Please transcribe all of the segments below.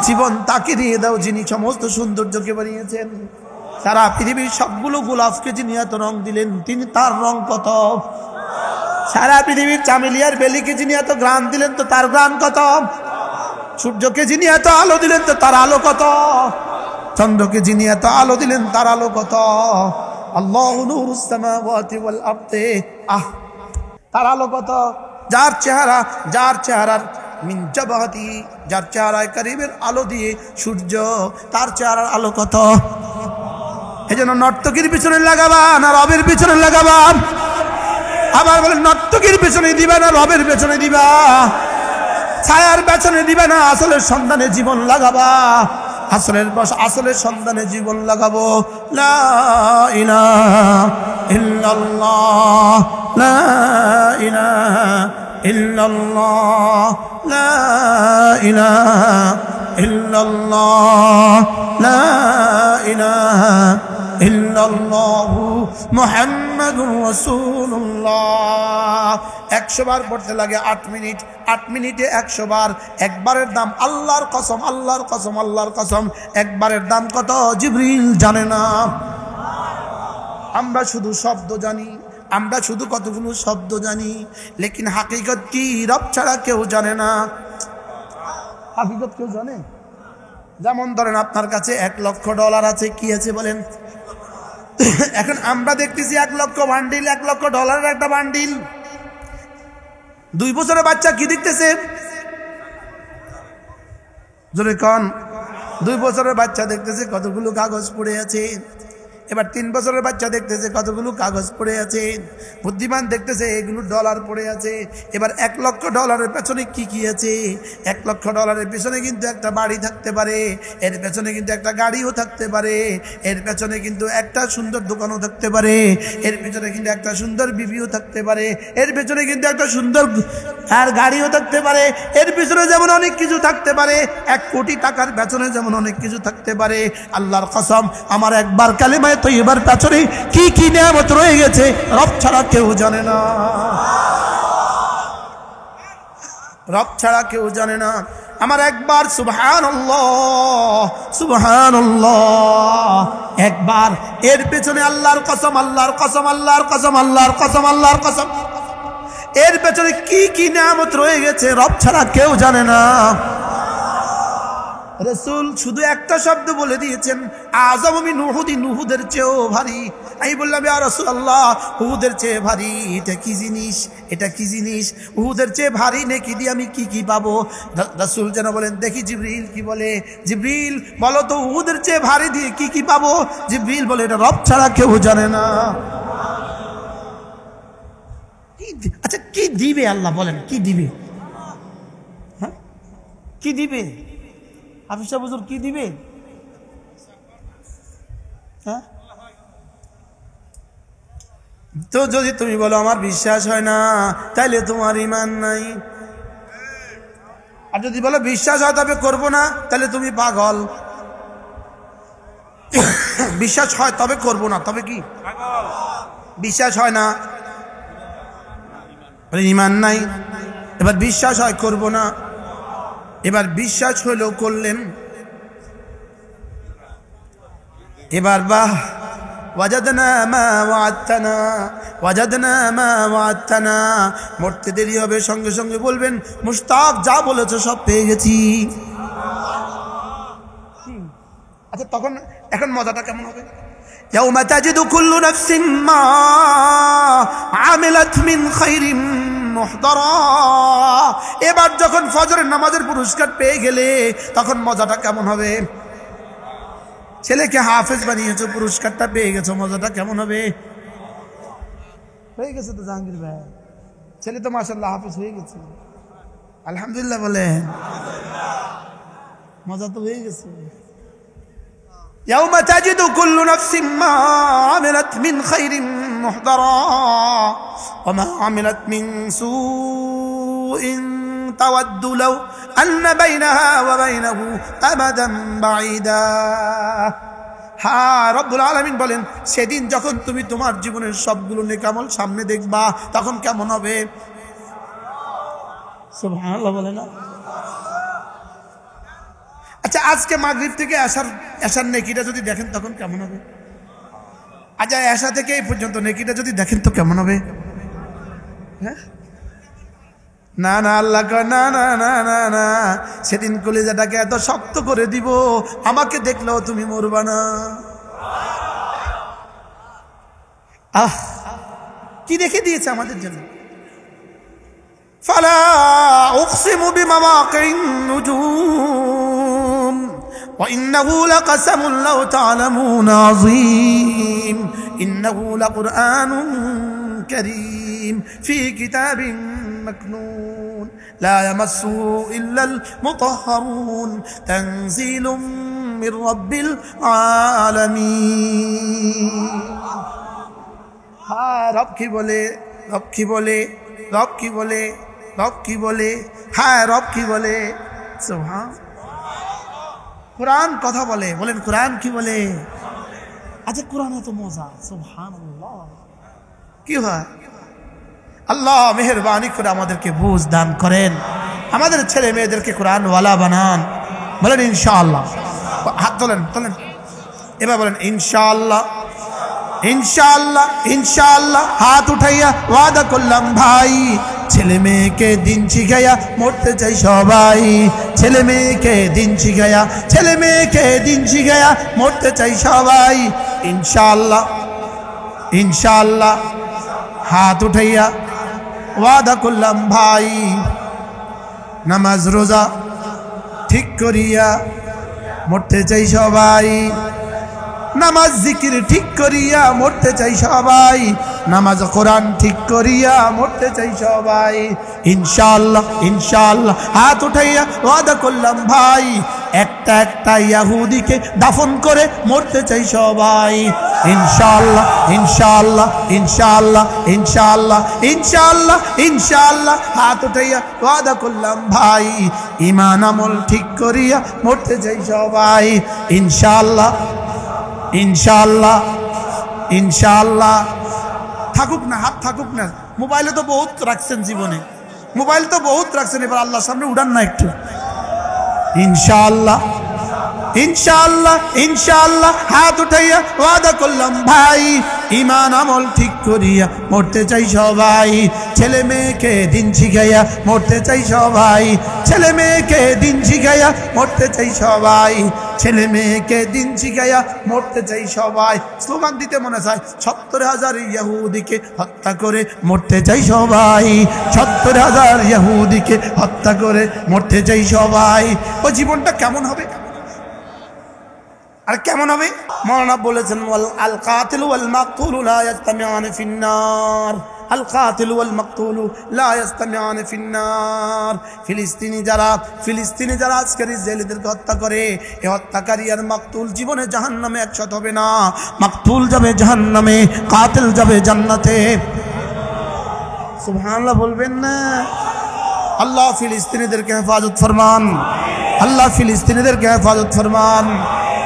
জীবন তাকে দিয়ে দাও যিনি সমস্ত সৌন্দর্যকে বানিয়েছেন। সারা পৃথিবীর সবগুলো গোলাপকে যিনি এত রং দিলেন, তিনি তার রং কত? সারা পৃথিবীর চামেলিয়ার বেলিকে যিনি এত গ্রান দিলেন, তো তার গ্রান কত? সূর্যকে যিনি এত আলো দিলেন, তো তার আলো কত? চন্দ্রকে যিনি এত আলো দিলেন, তার আলো কত? আল্লাহু নূরুস সামাওয়াতি ওয়াল আরদি, তার আলো কত? যার চেহারার মিন জাবাতি, যার চেহারায় করিমের আলো দিয়ে সূর্য, তার চেহারার আলো কত? এজন্য নর্তকীর পিছনে লাগাবা না রবের পিছনে লাগাবা? আবার বলেন, নর্তকীর পেছনে দিবা না রবের পেছনে দিবা? ছায়ার পেছনে দিবা না আসলের সন্ধানে জীবন লাগাবা? আসলের সন্ধানে জীবন লাগাবো। লা ইলাহা ইল্লাল্লাহ, লা ইলাহা ইল্লাল্লাহ, লা ইলাহা ইল্লাল্লাহ, লা ইলাহা ইল্লাল্লাহু মুহাম্মাদুর রাসূলুল্লাহ। 100 বার পড়তে লাগে 8 মিনিট, 8 মিনিটে 100 বার। একবারের দাম, আল্লাহর কসম, আল্লাহর কসম, আল্লাহর কসম, একবারের দাম কত জিবরিল জানে না। আমরা শুধু শব্দ জানি, আমরা শুধু কতগুলো শব্দ জানি, লেকিন হাকিকত কি রব ছাড়া কেউ জানে না। হাকিকত কেউ জানে? যেমন ধরেন আপনার কাছে $1,00,000 আছে, কি আছে বলেন? এখন আমরা দেখতেছি 1 লক্ষ বান্ডিল, $1,00,000 একটা বান্ডিল। 2 বছরের বাচ্চা কি দেখতেছে? জোরে কোন? 2 বছরের বাচ্চা দেখতেছে কতগুলো কাগজ পড়ে আছে। এবার 3 বছরের বাচ্চা দেখতেছে কতগুলো কাগজ পড়ে আছে। বুদ্ধিমান দেখতেছে এগুলো ডলার পড়ে আছে। এবার $1,00,000 পেছনে কি কি আছে? $1,00,000 পেছনে কিন্তু একটা বাড়ি থাকতে পারে, এর পেছনে কিন্তু একটা গাড়িও থাকতে পারে, এর পেছনে কিন্তু একটা সুন্দর দোকানও থাকতে পারে, এর পেছনে কিন্তু একটা সুন্দর বিবিও থাকতে পারে, এর পেছনে কিন্তু একটা সুন্দর আর গাড়িও থাকতে পারে, এর পেছনে যেমন অনেক কিছু থাকতে পারে। 1 কোটি টাকার পেছনে যেমন অনেক কিছু থাকতে পারে। আল্লাহর কসম, আমার একবার কালেমায়ে তৈয়বার পেছনে কি কি নিয়ামত রয়ে গেছে রব ছাড়া কেউ জানে না, রব ছাড়া কেউ জানে না। আমার একবার সুবহানাল্লাহ, সুবহানাল্লাহ একবার, এর পেছনে আল্লাহর কসম, আল্লাহর কসম, আল্লাহর কসম, আল্লাহর কসম, আল্লাহর কসম, এর পেছনে কি কি নিয়ামত রয়ে গেছে রব ছাড়া কেউ জানে না। রাসূল শুধু একটা শব্দ বলে দিয়েছেন, আযম মিন উহুদ, উহুদের চেয়েও ভারী। আমি বললাম, ইয়া রাসূলুল্লাহ, উহুদের চেয়ে ভারী এটা কি জিনিস? এটা কি জিনিস? উহুদের চেয়ে ভারী নেকি দিয়ে আমি কি কি পাবো? রাসূল যেন বলেন, দেখি জিবরিল কি বলে। জিবরিল বলো তো, উহুদের চেয়ে ভারী দিয়ে কি কি পাবো? জিবরিল বলে, এটা রব ছাড়া কেউ জানে না। আচ্ছা, কি দিবে আল্লাহ বলেন? কি দিবে? হ্যাঁ, কি দিবে? হাফিজ সাহেব হুজুর কি দিবে? হ্যাঁ, তো যদি তুমি বলো আমার বিশ্বাস হয় না, তাইলে তোমার ঈমান নাই। আর যদি বলো বিশ্বাস হয় তবে করবো না, তাহলে তুমি পাগল। বিশ্বাস হয় তবে করবো না, তবে কি? বিশ্বাস হয় না, ঈমান নাই। এবার বিশ্বাস হয় করবো না, এবার বিশ্বাস হলেও করলেন। এবার বাহ, ওয়াজাদনা মা ওয়া'আদতানা, ওয়াজাদনা মা ওয়া'আদতানা। মরতে দেরি হবে, সঙ্গে সঙ্গে বলবেন, মুশতাক যা বলেছো সব পেয়ে গেছি। আচ্ছা, তখন এখন মজাটা কেমন হবে? ইয়াউমা তাজিদু কুল্লু নাফসিন মা আমিলাত মিন খাইরিন মুহদারা। এবার যখন ফজরের নামাজের পুরস্কার পেয়ে গেলে তখন মজাটা কেমন হবে? ছেলেকে হাফেজ বানিয়েছো, পুরস্কারটা পেয়ে গেছো, মজাটা কেমন হবে? হয়ে গেছে তো জাহাঙ্গীর ভাই, ছেলে তো মাশাআল্লাহ হাফেজ হয়ে গেছে, আলহামদুলিল্লাহ বলে, মজা তো হয়ে গেছে। ইয়াউমা তাজিদু কুল্লু নাফসিন মা আমিলাত মিন খাইরিন মুহদারা ওয়া মা আমিলাত মিন সুইন তাওয়াদ্দু লাউ আন্না বাইনাহা ওয়া বাইনাহু আবাদান বাঈদা। হ্যাঁ, রব্বুল আলামিন বলেন, সেদিন যখন তুমি তোমার জীবনের সবগুলো নেকামল সামনে দেখবা, তখন কেমন হবে? সুবহানাল্লাহ বলে না? আচ্ছা, আজকে মাগরিব থেকে আসার নেকিটা যদি দেখেন তখন কেমন হবে? আচ্ছা, এশা থেকে এই পর্যন্ত নেকিটা যদি দেখেন তো কেমন হবে? হ্যাঁ, না না, আল্লাহ কয় না না না না না, সেদিন কলিজাটাকে এত শক্ত করে দিব, আমাকে দেখলেও তুমি মরবা না। আহ, কি রেখে দিয়েছে আমাদের জন্য। ফালা উকসিমু বিমাওয়াকিন নুজুম ওয়া ইন্নাহু লাকাসামুন লাউ তা'লামুনা আযীম ইন্নাহু লাকুরআনুন কারীম ফি কিতাবিন মাকনুন লা ইয়ামাসসুহু ইল্লাল মুতাহহারুন তানযীলুম মির রাব্বিল আলামিন। হ্যাঁ, রব কি বলে, রব কি বলে, রব কি বলে, রব কি বলে, হ্যাঁ রব কি বলে। সুবহান, কোরআন কথা বলে, বলেন কোরআন কি বলে। আচ্ছা, কোরআন এত মজা, সুবহানাল্লাহ। কি হয়? আল্লাহ মেহেরবানি করে আমাদেরকে বুঝ দান করেন, আমাদের ছেলে মেয়েদেরকে কোরআন ওয়ালা বানান। বলেন ইনশাআল্লাহ। হাত তোলেন, তোলেন, এবার বলেন ইনশাআল্লাহ, ইনশাআল্লাহ, ইনশাআল্লাহ। হাত উঠাইয়া ওয়াদা করলাম ভাই, ছেলে মেয়েকে দিন শিখাইয়া মরতে চাই সবাই। ছেলে মেয়েকে দিন শিখাইয়া, ছেলে মেয়েকে দিন শিখাইয়া মরতে চাই সবাই। ইনশাআল্লাহ, ইনশাআল্লাহ। হাত উঠাইয়া ওয়াদা করলাম ভাই, নামাজ রোজা ঠিক করিয়া মরতে চাই সবাই। নামাজ জিকির ঠিক করিয়া মরতে চাই সবাই। নামাজ কোরআন ঠিক করিয়া মরতে চাই সবাই। ইনশাআল্লাহ, ইনশাআল্লাহ। হাত উঠাইয়া ওয়াদা করলাম ভাই, একটা একটা ইহুদিকে দাফন করে মরতে চাই সবাই। ইনশাআল্লাহ, ইনশাআল্লাহ, ইনশাআল্লাহ, ইনশাআল্লাহ, ইনশাআল্লাহ, ইনশাআল্লাহ। হাত উঠাইয়া ওয়াদা করলাম ভাই, ঈমান আমল ঠিক করিয়া মরতে চাই সবাই। ইনশাআল্লাহ, ইনশাআল্লাহ, ইনশাআল্লাহ। থাকুক না, হাত থাকুক না। মোবাইলে তো বহুত রাখছেন জীবনে, মোবাইল তো বহুত রাখছেন, এবার আল্লাহর সামনে উঠান না একটু। ইনশাআল্লাহ, ইনশাআল্লাহ, ইনশাআল্লাহ। হাত উঠাইয়া ওয়াদা করলাম ভাই, ঈমান আমল ঠিক করিয়া মরতে চাই সবাই। ছেলে মেয়েকে দিন শিখাইয়া মরতে চাই সবাই। ছেলে মেয়েকে দিন শিখাইয়া মরতে চাই সবাই। ছেলে মেয়েকে দিন শিখাইয়া মরতে চাই সবাই। স্লোগান দিতে মনে চায়, ৭০,০০০ ইহুদিকে হত্যা করে মরতে চাই সবাই। ৭০,০০০ ইহুদিকে হত্যা করে মরতে চাই সবাই। ওই জীবনটা কেমন হবে? আর কেমন হবে? মাওলানা বলেছেন, আল কাতিল ওয়াল মাকতুলু লা ইয়াজতামিআন ফিন নার। আল কাতিল ওয়াল মাকতুলু লা ইয়াজতামিআন ফিন নার। ফিলিস্তিনি যারা আজকের ইসরায়েলিদেরকে হত্যা করে, এই হত্যাকারী আর মাকতুল জীবনে জাহান্নামে একসাথে হবে না। মাকতুল যাবে জাহান্নামে, কাতিল যাবে জান্নাতে। সুবহানাল্লাহ বলবেন না? আল্লাহ ফিলিস্তিনিদেরকে হেফাজত ফরমান, আল্লাহ ফিলিস্তিনিদেরকে হেফাজত ফরমান।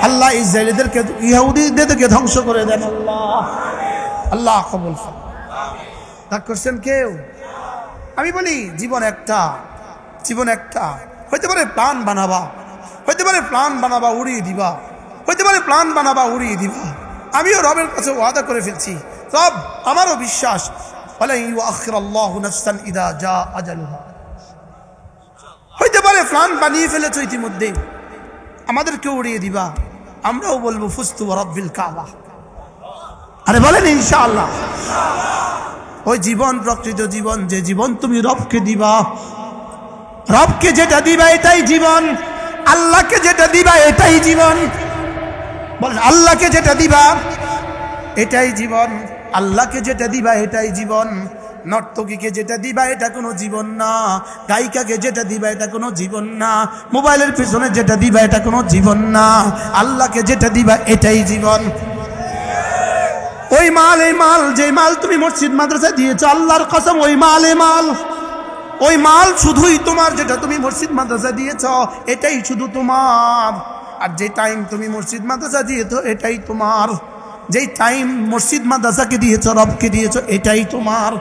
আল্লাহ ইসরায়েলিদেরকে, ইহুদিদেরকে ধ্বংস করে দেন আল্লাহ। আল্লাহ কবুল ফরমান। রাগ করছেন কেউ? আমি বলি জীবন একটা, জীবন একটা। হইতে পারে প্ল্যান বানাবা, হইতে পারে প্ল্যান বানাবা উড়িয়ে দিবা, হইতে পারে প্ল্যান বানাবা উড়িয়ে দিবা। আমিও রবের কাছে ওয়াদা করে ফেলছি, রব আমারও বিশ্বাস, ওয়ালা ইউআখিরুল্লাহু নাফসান ইযা জা আজালুহা। হইতে পারে প্ল্যান বানিয়ে ফেলেছো ইতিমধ্যে, আমাদেরকে উড়িয়ে দিবা, আমরাও বলবো ফুস্তু ওয়া রাব্বিল কাবা। আরে বলেন ইনশাআল্লাহ। ওই জীবন প্রকৃত জীবন, যে জীবন তুমি রবকে দিবা। রবকে যেটা দিবা এটাই জীবন, আল্লাহকে যেটা দিবা এটাই জীবন। বলেন আল্লাহকে যেটা দিবা এটাই জীবন, আল্লাহকে যেটা দিবা এটাই জীবন। নর্তকীকে যেটা দিবা এটা কোনো জীবন না, গায়িকাকে যেটা দিবা এটা কোনো জীবন না, মোবাইলের পিছনে যেটা দিবা এটা কোনো জীবন না, আল্লাহকে যেটা দিবা এটাই জীবন। ওই মাল, এই মাল, যে মাল তুমি মসজিদ মাদ্রাসা দিয়েছো, আল্লাহর কসম ওই মাল, এই মাল, ওই মাল শুধুই তোমার। যেটা তুমি মসজিদ মাদ্রাসা দিয়েছো এটাই শুধু তোমার। আর যে টাইম তুমি মসজিদ মাদ্রাসা দিয়েছো এটাই তোমার। যেই টাইম মসজিদ মাদ্রাসাকে দিয়েছো, রবকে দিয়েছো, এটাই তোমার।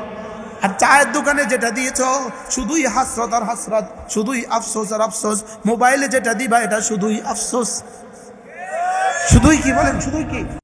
আর চায়ের দোকানে যেটা দিয়েছ শুধুই হাসরত আর হাসরত, শুধুই আফসোস আর আফসোস। মোবাইলে যেটা দিবা এটা শুধুই আফসোস, শুধুই কি বলেন, শুধুই কি।